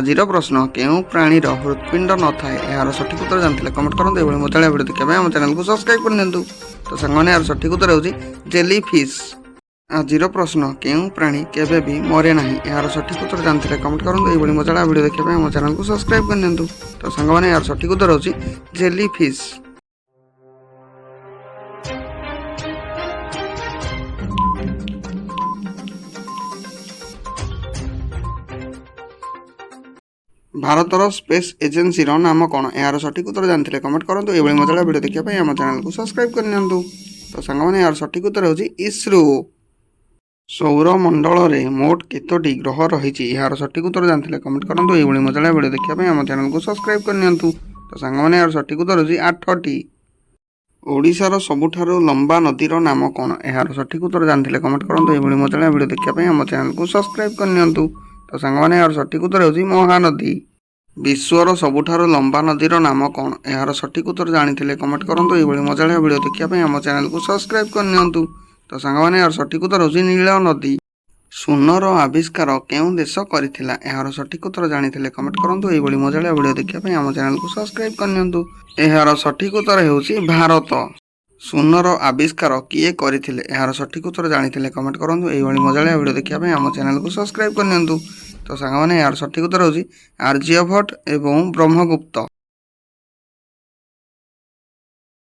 आजिर प्रश्न केउ प्राणीर हृत्पिंड न थाए यार सठिक उत्तर जानते कमेंट करते ये मजालिया वीडियो देखा आम चैनल को सब्सक्राइब करनी तो सांगने यार सठिक उत्तर होची जेली फिश। आजिर प्रश्न केउ प्राणी केबे भी मरे ना यार सठिक उत्तर जानते कमेंट करते ये मजालिया वीडियो देखा आम चैनल को सब्सक्राइब करनी तो सांगने यार सठिक उत्तर होची जेली फिश। भारतर स्पेस एजेन्सी नाम कौन यार सठिक उत्तर जानते कमेंट करते ये मजालिया वीडियो देखा आम चैनल को सब्सक्राइब करनी तो सांगने यार सठिक उत्तर होची इसरो। सौरमंडल में मोट केतोटी ग्रह रही यार सठिक उत्तर जानते कमेंट करते ये मजालिया वीडियो देखा आम चैनल को सब्सक्राइब करनी तो सांगने यार सठिक उत्तर होची 8टी। ओडिशार सबुठारु लंबा नदीर नाम कौन यार सठिक उत्तर जानते कमेंट करते ये मजालिया वीडियो देखा आम चैनल को सब्सक्राइब करनी तो सांगने यार सठिक उत्तर होची महानदी। विश्वर सबुठारु लंबा नदीर नाम कौन यार सठिक उत्तर जानते कमेंट करते ये मजालिया वीडियो देखा आम चैनल को सब्सक्राइब करनी तो सांगने यार सठिक उत्तर होची नील नदी। शून्यर आविष्कार केउं देश करिथिला यार सठिक उत्तर जानते कमेंट करते ये मजालिया वीडियो देखा आम चैनल को सब्सक्राइब करनी यार सठिक उत्तर होची भारत। शून्यर आविष्कार किए करिथिले यार सठिक उत्तर जानते कमेंट करते ये मजालिया वीडियो देखा आम चैनल को सब्सक्राइब करनी तो सांगने यार सठिक उत्तर होची आर्यभट्ट एवं ब्रह्मगुप्त।